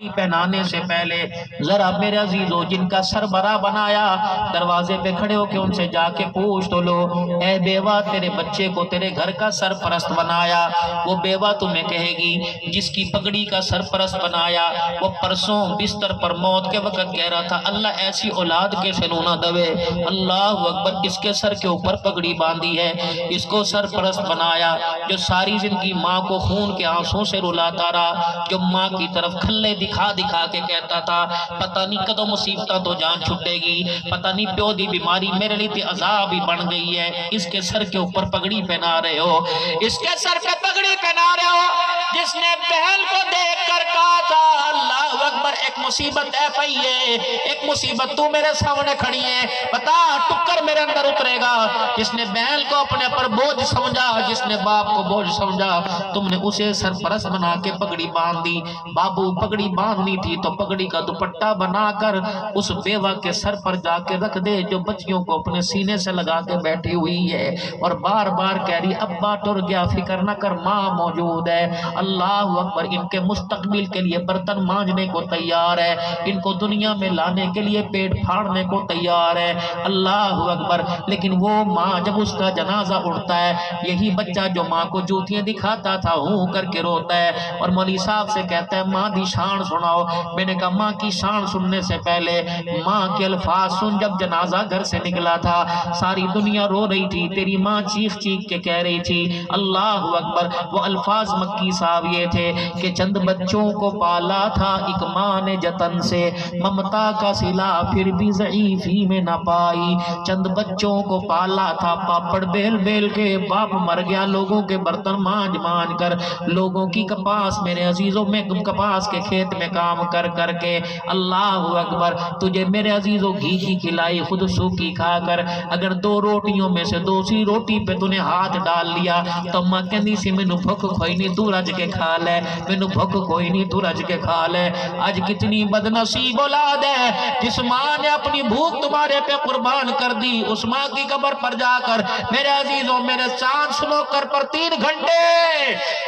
پہنانے سے پہلے ذرا میرے عزیزو جن کا سربراہ بنایا دروازے پہ کھڑے ہو کے ان سے جا کے پوچھ تو لو، اے بیوہ تیرے بچے کو تیرے گھر کا سرپرست بنایا؟ وہ بیوہ تمہیں کہے گی جس کی پگڑی کا سرپرست بنایا وہ پرسوں بستر پر موت کے وقت کہہ رہا تھا اللہ ایسی اولاد کے سنو نہ دوے، اللہ اکبر، اس کے سر کے اوپر پگڑی باندھی ہے، اس کو سرپرست بنایا، جو ساری زندگی ماں کو خون کے آنسوں سے رلاتا رہا، جو ماں کی طرف کھلے دکھا دکھا کے کہتا تھا پتہ نہیں کدو مصیبتہ تو جان چھٹے گی، پتہ نہیں پیو دی بیماری میرے لیے تے عذاب ہی بن گئی ہے، اس کے سر کے اوپر پگڑی پہنا رہے ہو، اس کے سر پہ پگڑی پہنا رہے ہو، جس نے بہن کو دیکھ کر کہا تھا اللہ اکبر ایک مصیبت ہے پئی ہے، ایک مصیبت تو میرے سامنے کھڑی ہے، بتا ٹکر میرے اندر اترے گا، جس نے بہن کو اپنے پر بوجھ سمجھا، جس نے باپ کو بوجھ سمجھا، تم نے اسے سرپرست بنا کے پگڑی باندھ دی، بابو پگڑی باندھنی تھی تو پگڑی کا دوپٹہ بنا کر اس بیوہ کے سر پر جا کے رکھ دے جو بچیوں کو اپنے سینے سے لگا کے بیٹھی ہوئی ہے اور بار بار کہہ رہی ابا ٹر گیا فکر نہ کر ماں موجود ہے، اللہ اکبر، ان کے مستقبل کے لیے برتن مانجنے کو تیار ہے، ان کو دنیا میں لانے کے لیے پیٹ پھاڑنے کو تیار ہے، اللہ اکبر، لیکن وہ ماں جب اس کا جنازہ اٹھتا ہے یہی بچہ جو ماں کو جوتیاں دکھاتا تھا ہوں کر کے روتا ہے اور مولوی صاحب سے کہتا ہے ماں دی شان سناؤ، میں نے کہا ماں کی شان سننے سے پہلے ماں کے الفاظ سن، جب جنازہ گھر سے نکلا تھا ساری دنیا رو رہی تھی، تیری ماں چیخ چیخ کے کہہ رہی تھی اللہ اکبر، وہ الفاظ مکی صاحب یہ تھے کہ چند بچوں کو پالا تھا ایک ماں نے جتن سے، ممتا کا صلہ پھر بھی ضعیفی میں نہ پائی، چند بچوں کو پالا تھا پاپڑ بیل بیل کے، باپ مر گیا لوگوں کے برتن مانج مانج کر، لوگوں کی کپاس میرے عزیزوں میں کپاس کے کھیت میں کام کر کر کے، اللہ اکبر، تجھے میرے عزیزوں گھی کی کھلائی خود سوکی کھا کر، اگر دو روٹیوں میں سے دوسری روٹی پہ تو نے ہاتھ ڈال لیا تو ماں کہنی سی مینو بھوک کوئی نہیں تو رج کے کھا لے، مینو بھوک کوئی نہیں تو رج کے کھا لے، آج کتنی بدنصیب اولاد ہے جس ماں نے اپنی بھوک تمہارے پہ قربان کر دی، اس ماں کی قبر پر جا کر میرے عزیزوں میرے چاند سنوکر پر 3 گھنٹے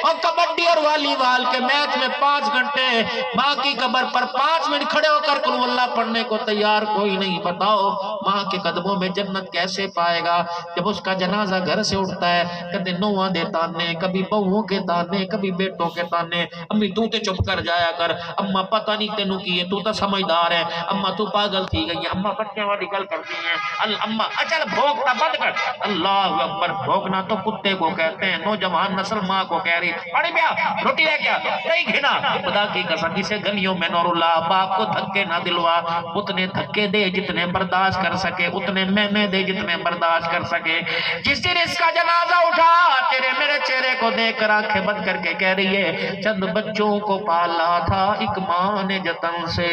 اور کبڈی اور والی بال کے میچ میں 5 گھنٹے، ماں کی قبر پر 5 منٹ کھڑے ہو کر قل اللہ پڑھنے کو تیار کوئی نہیں، بتاؤ ماں کے قدموں میں جنت کیسے پائے گا؟ جب اس کا جنازہ گھر سے اٹھتا ہے کہتے نوہاں دے تانے، کبھی بہووں کے تانے، کبھی بیٹوں کے تانے، امی تو تے چپ کر جایا کر، اماں پتہ نہیں تینوں کی ہے تو تا سمجھدار ہے، اماں تو پاگل تھی گئی ہے، اماں بچے والی گل کرتی ہیں، اماں اچھا بھوکنا بند کر، اللہ اکبر، بھوکنا تو کتے کو کہتے ہیں، نوجوان نسل ماں کو کہہ رہی پانی پیا روٹی لے گیا نہیں گھنا، خدا کی قسم جسے گلیوں میں نور اللہ باپ کو دھکے نہ دلوا، اتنے دھکے دے جتنے برداشت کر سکے، اتنے میں دے جتنے برداشت کر سکے، جس دن اس کا جنازہ اٹھا تیرے میرے چہرے کو دیکھ کر آنکھیں بند کر کے کہہ رہی ہے چند بچوں کو پالا تھا ایک ماں نے جتن سے،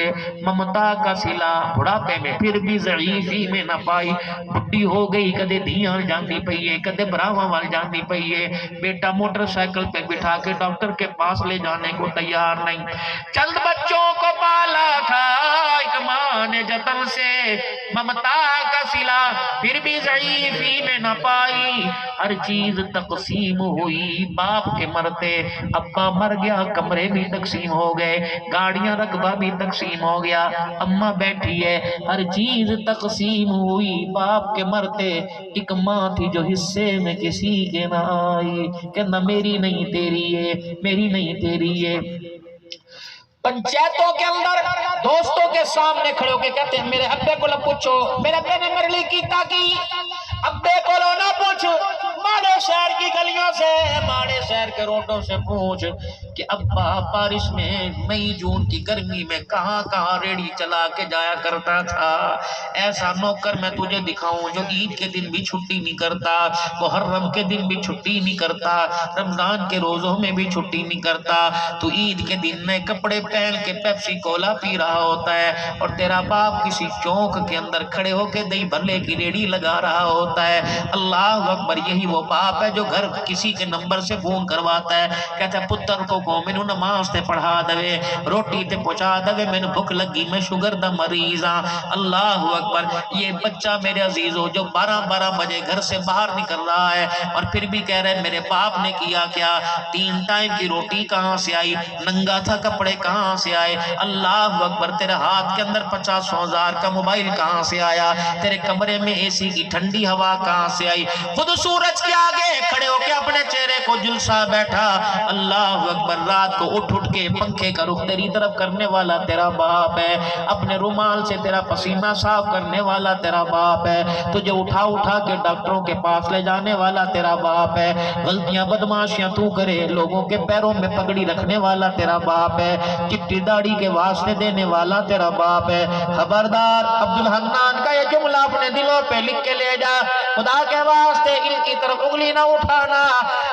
ممتا کا صلہ بڑھاپے میں پھر بھی ضعیفی میں نہ پائی، بڈی ہو گئی کدے دھیاں جاندی پئی ہے کدے براواں وال جاندی پئی ہے، بیٹا موٹر سائیکل پہ بٹھا کے ڈاکٹر کے پاس لے جانے کو تیار نہیں، چند بچوں کو پالا تھا ایک ماں نے جتن سے، ممتا کا صلہ پھر بھی ضعیفی میں نہ پائی، ہر چیز تقسیم ہوئی باپ کے مرتے، ابا مر گیا کمرے بھی تقسیم ہو گئے، گاڑیاں رقبہ بھی تقسیم ہو گیا، اماں بیٹھی ہے، ہر چیز تقسیم ہوئی باپ کے مرتے، ایک ماں تھی جو حصے میں کسی کے نہ آئی، کہنا میری نہیں تیری ہے، میری نہیں تیری ہے، پنچایتوں کے اندر دوستوں کے سامنے کھڑے ہو کے کہتے ہیں میرے ابے کو نہ پوچھو، میرے ابے نے میرے لیے کیتا کی، ابے کو نہ پوچھ، ماڑے شہر کی گلیوں سے ماڑے شہر کے روڈوں سے پوچھ کہ ابا بارش میں مئی جون کی گرمی میں کہاں کہاں ریڑی چلا کے جایا کرتا تھا، ایسا نوکر میں تجھے دکھاؤں جو عید کے دن بھی چھٹی نہیں کرتا، محرم کے دن بھی چھٹی نہیں کرتا، رمضان کے روزوں میں بھی چھٹی نہیں کرتا، تو عید کے دن نئے کپڑے پہن کے پیپسی کولا پی رہا ہوتا ہے اور تیرا باپ کسی چوک کے اندر کھڑے ہو کے دہی بھلے کی ریڑی لگا رہا ہوتا ہے، اللہ اکبر، یہی وہ باپ ہے جو گھر کسی کے نمبر سے فون کرواتا ہے، کہتا ہے پتر کو پکو مینوں نماز تے پڑھا دے روٹی تے پہنچا دے مینوں بھوک لگی میں شوگر دا مریض ہاں اللہ اکبر یہ بچہ میرے عزیزو جو 12 بجے گھر سے باہر نکل رہا ہے اور پھر بھی کہہ رہے میرے باپ نے کیا کیا 3 ٹائم کی روٹی کہاں سے آئی ننگا تھا کپڑے کہاں سے آئے اللہ اکبر تیرے ہاتھ کے اندر 50,000 کا موبائل کہاں سے آیا تیرے کمرے میں اے سی کی ٹھنڈی ہوا کہاں سے آئی خود سورج کے آگے کھڑے ہو کے اپنے چہرے کو جلسا بیٹھا اللہ اکبر رات کو اٹھ کے پنکھے کا رخ تیری طرف کرنے والا تیرا باپ ہے اپنے رومال سے تیرا پسینہ صاف کرنے والا تیرا باپ ہے تجھے اٹھا کے ڈاکٹروں کے پاس لے جانے والا تیرا باپ ہے غلطیاں بدماشیاں تو کرے لوگوں کے پیروں میں پگڑی رکھنے والا تیرا باپ ہے چٹی داڑھی کے واسطے دینے والا تیرا باپ ہے خبردار عبدالحنان کا یہ جملہ اپنے دلوں پہ لکھ کے لے جا خدا کے واسطے ان کی طرف انگلی نہ اٹھانا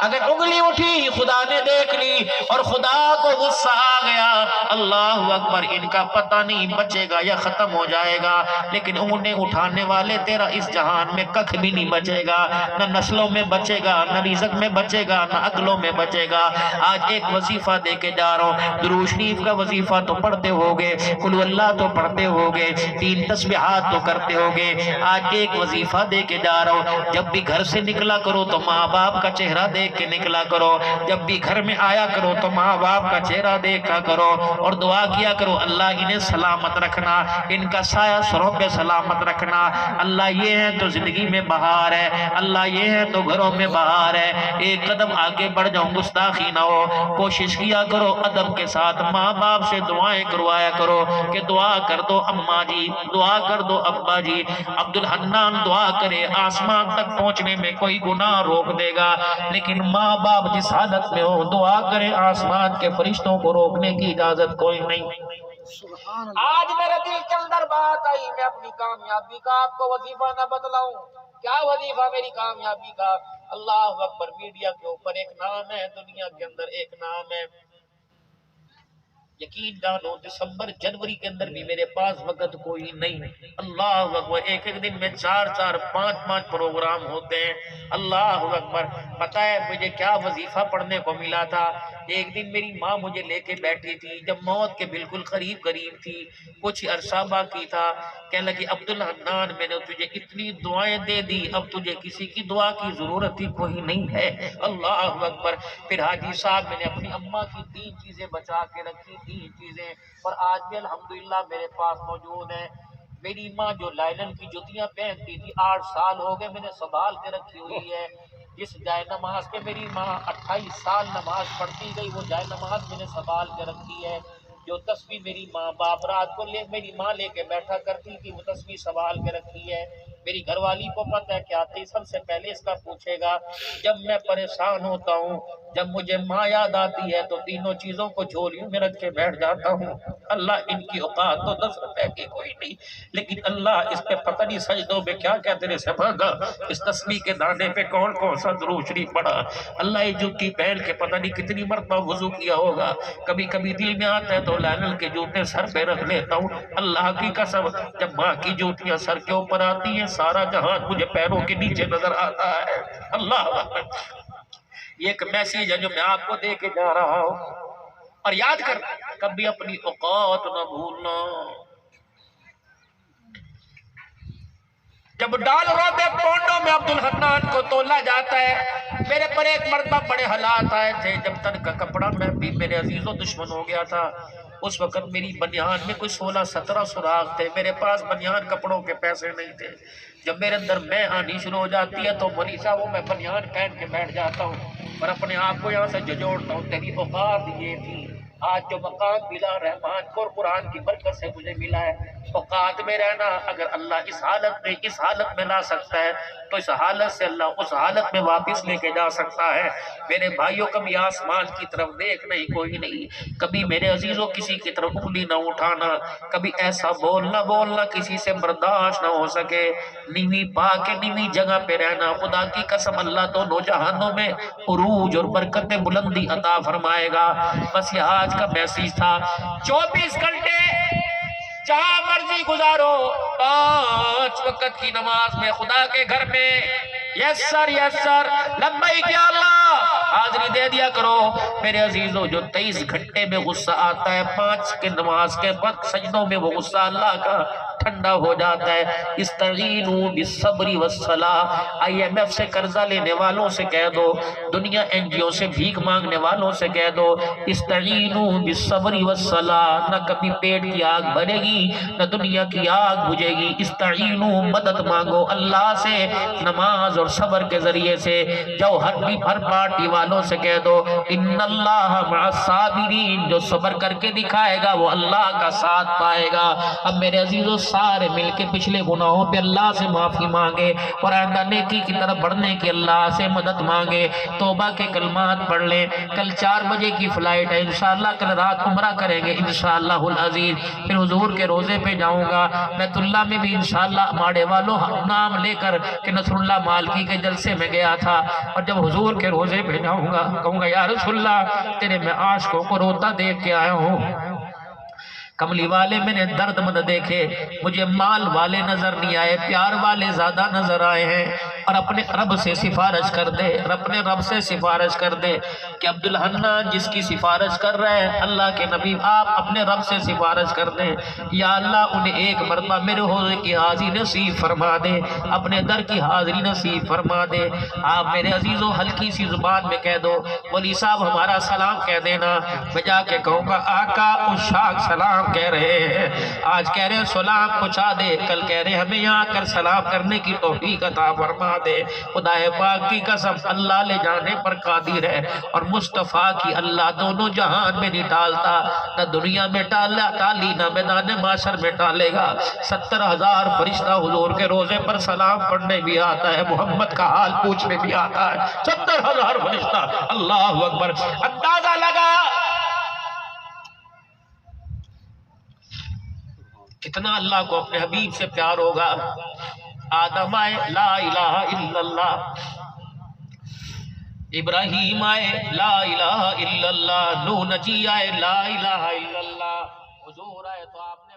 اگر انگلی اٹھی خدا نے دیکھ لی اور خدا کو غصہ آ گیا اللہ اکبر ان کا پتہ نہیں بچے گا یا ختم ہو جائے گا لیکن انہیں اٹھانے والے تیرا اس جہان میں ککھ بھی نہیں بچے گا نہ نسلوں میں بچے گا نہ رزق میں بچے گا نہ عقلوں میں بچے گا آج ایک وظیفہ دے کے جا رہا ہوں درود شریف کا وظیفہ تو پڑھتے ہوگے قل اللہ تو پڑھتے ہوگے 3 تسبیحات تو کرتے ہوگے آج ایک وظیفہ دے کے جا رہا ہوں جب بھی گھر سے نکلا کرو تو ماں باپ کا چہرہ دیکھ کے نکلا کرو جب بھی گھر میں آیا کرو تو ماں باپ کا چہرہ دیکھا کرو اور دعا کیا کرو اللہ انہیں سلامت رکھنا ان کا سایہ سروں پہ سلامت رکھنا اللہ یہ ہے تو زندگی میں بہار ہے اللہ یہ ہے تو گھروں میں بہار ہے ایک قدم آگے بڑھ جاؤں گستاخی نہ ہو کوشش کیا کرو ادب کے ساتھ ماں باپ سے دعائیں کروایا کرو کہ دعا کر دو اماں جی دعا کر دو ابا جی عبدالحنان دعا کرے آسمان تک پہنچنے میں کوئی گناہ روک دے گا لیکن ماں باپ جس حالت میں ہو دعا کرے آسمان کے فرشتوں کو روکنے کی اجازت کوئی نہیں آج میرے دل کے اندر بات آئی میں اپنی کامیابی کا آپ کو وظیفہ نہ بتلاؤں کیا وظیفہ میری کامیابی کا اللہ اکبر میڈیا کے اوپر ایک نام ہے دنیا کے اندر ایک نام ہے یقین جانو دسمبر جنوری کے اندر بھی میرے پاس وقت کوئی نہیں اللہ اکبر ایک دن میں 4 5 پروگرام ہوتے ہیں اللہ اکبر پتہ ہے مجھے کیا وظیفہ پڑھنے کو ملا تھا ایک دن میری ماں مجھے لے کے بیٹھی تھی جب موت کے بالکل قریب تھی کچھ عرصہ باقی تھا کہنے لگی عبدالحنان میں نے تجھے اتنی دعائیں دے دی اب تجھے کسی کی دعا کی ضرورت ہی کوئی نہیں ہے اللہ اکبر پھر حاجی صاحب میں نے اپنی اماں کی 3 چیزیں بچا کے رکھی 3 چیزیں اور آج بھی الحمدللہ میرے پاس موجود ہیں میری ماں جو لائلن کی جوتیاں پہنتی تھی 8 سال ہو گئے میں نے سنبھال کے رکھی ہوئی ہے جس جائے نماز کے میری ماں 28 سال نماز پڑھتی گئی وہ جائے نماز میں نے سنبھال کے رکھی ہے جو تسبیح میری ماں باپ رات کو میری ماں لے کے بیٹھا کرتی تھی وہ تسبیح سنبھال کے رکھی ہے میری گھر والی کو پتہ ہے کہ آتے سب سے پہلے اس کا پوچھے گا جب میں پریشان ہوتا ہوں جب مجھے ماں یاد آتی ہے تو تینوں چیزوں کو جھولیوں میں رکھ کے بیٹھ جاتا ہوں اللہ ان کی اوقات تو 10 روپے کی کوئی نہیں لیکن اللہ اس پہ پتہ نہیں سجدوں میں کیا کیا تیرے سے مانگا اس تسبیح کے دانے پہ کون کون سا درود شریف پڑھا اللہ یہ جوتی پہن کے پتہ نہیں کتنی مرتبہ وضو کیا ہوگا کبھی کبھی دل میں آتا ہے تو لائنل کے جوتے سر پہ رکھ لیتا ہوں اللہ کی قسم جب ماں کی جوتیاں سر کے اوپر آتی ہیں سارا جہان مجھے پیروں کے نیچے نظر آتا ہے اللہ یہ ایک میسیج ہے جو میں آپ کو دے کے جا رہا ہوں اور یاد کر کبھی اپنی اوقات نہ بھولنا جب ڈالروں میں پونڈوں میں عبدالحنان کو تولا جاتا ہے میرے پر ایک مرتبہ بڑے حالات آئے تھے جب تن کا کپڑا میں بھی میرے عزیز و دشمن ہو گیا تھا اس وقت میری بنیان میں کوئی 16-17 سراغ تھے میرے پاس بنیان کپڑوں کے پیسے نہیں تھے جب میرے اندر میں آنی شروع ہو جاتی ہے تو منیشا وہ میں بنیان پہن کے بیٹھ جاتا ہوں اور اپنے آپ کو یہاں سے جھجوڑتا ہوں تیری اوقات یہ تھی آج جو مقام ملا رحمان کو اور قرآن کی برکت سے مجھے ملا ہے اوقات میں رہنا اگر اللہ اس حالت میں لا سکتا ہے تو اس حالت سے اللہ اس حالت میں واپس لے کے جا سکتا ہے میرے بھائیوں کبھی آسمان کی طرف دیکھنا ہی کوئی نہیں کبھی میرے عزیزوں کسی کی طرف انگلی نہ اٹھانا کبھی ایسا بولنا کسی سے برداشت نہ ہو سکے نیوی پا کے نیوی جگہ پہ رہنا خدا کی قسم اللہ دونوں جہانوں میں عروج اور برکت بلندی عطا فرمائے گا بس یہ آج کا میسیج تھا 24 گھنٹے جہاں مرضی گزارو 5 وقت کی نماز میں خدا کے گھر میں یس سر لبیک یا اللہ حاضری دے دیا کرو میرے عزیزو. جو 23 گھنٹے میں غصہ آتا ہے 5 کے نماز کے وقت سجدوں میں وہ غصہ اللہ کا ٹھنڈا ہو جاتا ہے. استعینوا بالصبر والصلاۃ. IMF سے قرضہ لینے والوں سے کہہ دو, دنیا NGO سے بھیک مانگنے والوں سے کہہ دو, استعینوا بالصبر والصلاۃ. نہ کبھی پیٹ کی آگ بھرے گی نہ دنیا کی آگ بجھے گی. استعینوا, مدد مانگو اللہ سے نماز اور صبر کے ذریعے سے. جو ہر پارٹی والوں سے کہہ دو ان اللہ مع الصابرین. جو صبر کر کے دکھائے گا وہ اللہ کا ساتھ پائے گا. اب میرے عزیزو سارے مل کے پچھلے گناہوں پہ اللہ سے معافی مانگے اور آئندہ نیکی کی طرف بڑھنے کی اللہ سے مدد مانگے. توبہ کے کلمات پڑھ لیں. کل 4 بجے کی فلائٹ ہے انشاءاللہ. کل رات عمرہ کریں گے انشاءاللہ العزیز. پھر حضور کے روزے پہ جاؤں گا. بیت اللہ میں بھی انشاءاللہ ماڑے والوں نام لے کر کہ نصر اللہ مالکی کے جلسے میں گیا تھا, اور جب حضور کے روزے پہ جاؤں گا کہوں گا یا رسول اللہ تیرے میں عاشقوں کو روتا دیکھ کے آیا ہوں. کملی والے میں نے درد مند دیکھے, مجھے مال والے نظر نہیں آئے, پیار والے زیادہ نظر آئے ہیں. اور اپنے رب سے سفارش کر دے, اپنے رب سے سفارش کر دے کہ عبدالحنان جس کی سفارش کر رہے ہیں اللہ کے نبی آپ اپنے رب سے سفارش کر دیں. یا اللہ انہیں ایک مرتبہ میرے حوضے کی حاضری نصیب فرما دے, اپنے در کی حاضری نصیب فرما دے. آپ میرے عزیزو ہلکی سی زبان میں کہہ دو ولی صاحب ہمارا سلام کہہ دینا. میں جا کے کہوں گا آقا اشاق سلام کہہ رہے ہیں, آج کہہ رہے سلام پہنچا دے, کل کہہ رہے ہمیں یہاں کر سلام کرنے کی توفیق عطا فرما دے. خدا پاک کی قسم اللہ لے جانے پر قادر ہے, اور مصطفیٰ کی اللہ دونوں جہان میں نہیں ٹالتا. نہ دنیا میں ٹالی نہ میدان معاشر میں ٹالے گا. 70,000 فرشتہ حضور کے روزے پر سلام پڑھنے بھی آتا ہے, محمد کا حال پوچھنے بھی آتا ہے. 70,000 فرشتہ. اللہ اکبر. اندازہ لگا کتنا اللہ کو اپنے حبیب سے پیار ہوگا. آدم آئے لا الہ الا اللہ, ابراہیم آئے لا الہ الا اللہ, نوح نجی آئے لا الہ الا اللہ, حضور آئے تو آپ نے